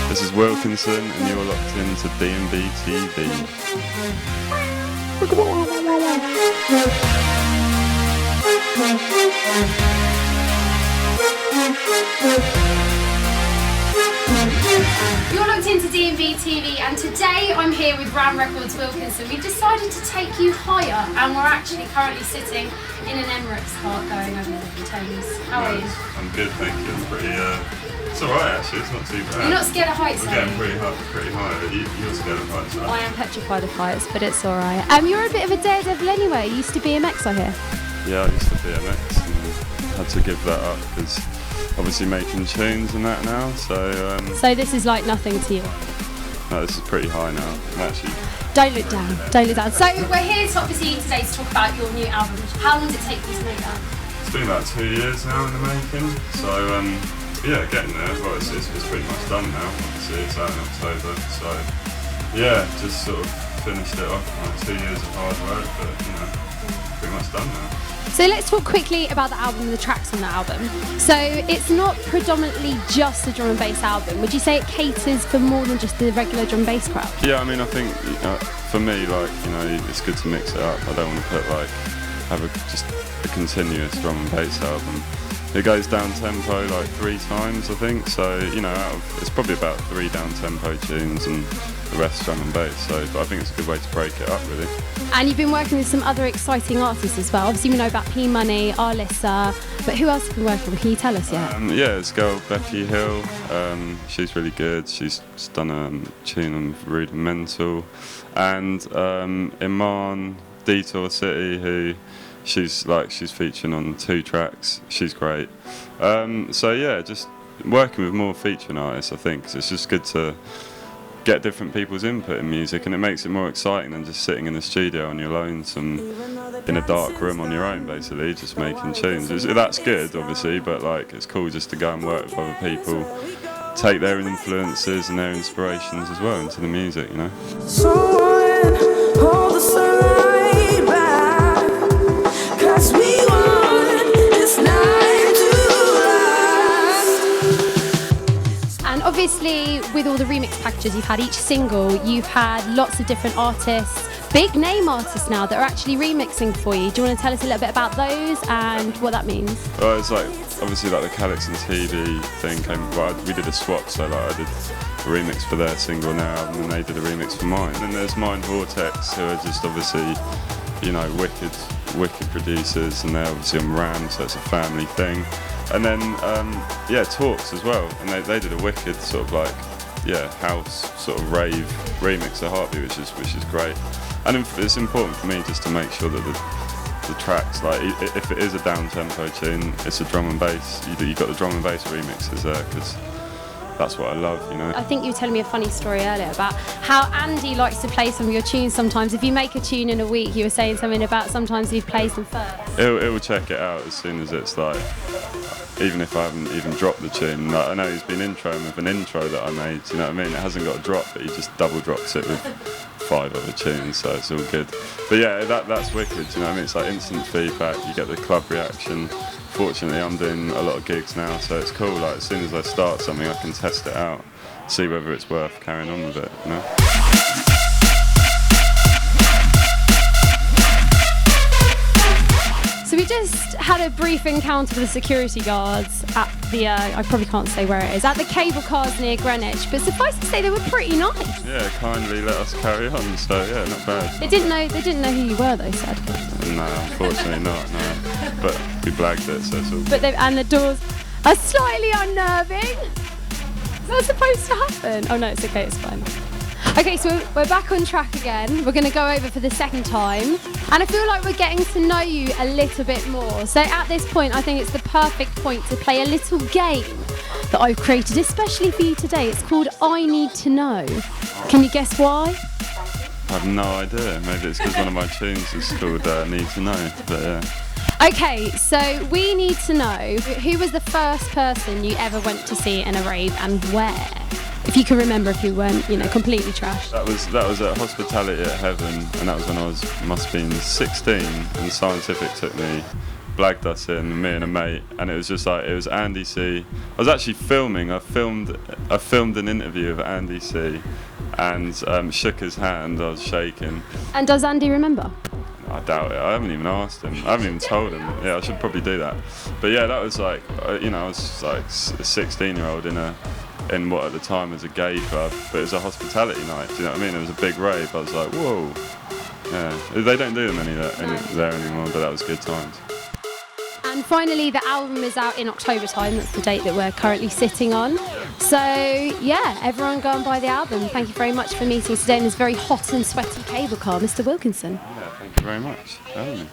This is Wilkinson, and you're locked into D&BTV. You're locked into D&BTV, and today I'm here with Ram Records Wilkinson. We've decided to take you higher, and we're actually currently sitting in an Emirates cart going over the Thames. How are you? I'm good, thank you. I'm pretty, it's alright actually, it's not too bad. You're not scared of heights, We're getting pretty high. You're scared of heights, right? I am petrified of heights, but it's alright. You're a bit of a daredevil anyway. You used to BMX, I hear. Yeah, I used to BMX and had to give that up because obviously making tunes and that now, so... So this is like nothing to you? No, this is pretty high now, actually. Don't look down, don't look down. So we're here to obviously today to talk about your new album. How long did it take you to make that? It's been about 2 years now in the making, so yeah, getting there. Well, it's pretty much done now. Obviously, it's out in October, so yeah, just sort of finished it off. Like 2 years of hard work, but you know, pretty much done now. So let's talk quickly about the album and the tracks on the album. So it's not predominantly just a drum and bass album. Would you say it caters for more than just the regular drum and bass crowd? Yeah, I mean, I think for me, like, you know, it's good to mix it up. I don't want to put just a continuous drum and bass album. It goes down tempo like 3 times, I think. So you know, it's probably about 3 down tempo tunes and the rest drum and bass. So, but I think it's a good way to break it up, really. And you've been working with some other exciting artists as well. Obviously, we know about P Money, Arlissa, but who else have you been working with? Can you tell us yet? Yeah, it's a girl, Becky Hill. She's really good. She's done a tune on Rudimental, and Iman, Detour City, who she's featuring on 2 tracks. She's great. So yeah, just working with more featuring artists, I think, 'cause it's just good to get different people's input in music, and it makes it more exciting than just sitting in the studio on your lonesome in a dark room on your own, basically, just making tunes. That's good, obviously, but like it's cool just to go and work with other people, take their influences and their inspirations as well into the music, you know. Someone hold the sunlight back, 'cause we want this night to last. And obviously, with all the remix packages you've had, each single, you've had lots of different artists, big name artists now that are actually remixing for you. Do you want to tell us a little bit about those and what that means? Well, it's like, obviously, like the Calix and TV thing we did a swap, so like I did a remix for their single on their album and they did a remix for mine. And then there's Mind Vortex, who are just obviously, you know, wicked producers, and they're obviously on Ram, so it's a family thing. And then, yeah, Talks as well, and they did a wicked sort of like, yeah, house sort of rave remix of Heartbeat, which is great. And it's important for me just to make sure that the tracks, like if it is a down tempo tune, it's a drum and bass. You got the drum and bass remixes there, because that's what I love, you know. I think you were telling me a funny story earlier about how Andy likes to play some of your tunes sometimes. If you make a tune in a week, you were saying something about sometimes he plays them first. It will check it out as soon as it's like, even if I haven't even dropped the tune. Like, I know he's been introing with an intro that I made, you know what I mean? It hasn't got a drop, but he just double drops it with 5 other tunes, so it's all good. But yeah, that's wicked, you know what I mean? It's like instant feedback, you get the club reaction. Fortunately, I'm doing a lot of gigs now, so it's cool. Like, as soon as I start something, I can test it out, see whether it's worth carrying on with it, you know? So we just had a brief encounter with the security guards at the, I probably can't say where it is, at the cable cars near Greenwich, but suffice to say they were pretty nice. Yeah, kindly let us carry on, so yeah, not bad. They didn't know who you were, they said. No, unfortunately not, no. But we blagged it, so it's all good. And the doors are slightly unnerving. Is that supposed to happen? Oh no, it's okay, it's fine. Okay, so we're back on track again. We're going to go over for the second time. And I feel like we're getting to know you a little bit more. So at this point, I think it's the perfect point to play a little game that I've created, especially for you today. It's called I Need to Know. Can you guess why? I have no idea. Maybe it's because one of my tunes is called Need to Know, but yeah. Okay, so we need to know who was the first person you ever went to see in a rave and where? If you can remember, if you weren't, you know, completely trashed. That was at Hospitality at Heaven, and that was when I must have been 16, and Scientific took me blagged us in, me and a mate, and it was just like, it was Andy C. I was actually filming. I filmed an interview of Andy C. and shook his hand. I was shaking. And does Andy remember? I doubt it. I haven't even asked him. I haven't even told him. Yeah, I should probably do that. But yeah, that was like, you know, I was like a 16-year-old in what at the time was a gay club, but it was a hospitality night. Do you know what I mean? It was a big rave. I was like, whoa. Yeah, they don't do them there anymore, but that was good times. And finally, the album is out in October time. That's the date that we're currently sitting on. So yeah, everyone go and buy the album. Thank you very much for meeting us today in this very hot and sweaty cable car, Mr. Wilkinson. Yeah, thank you very much for having me.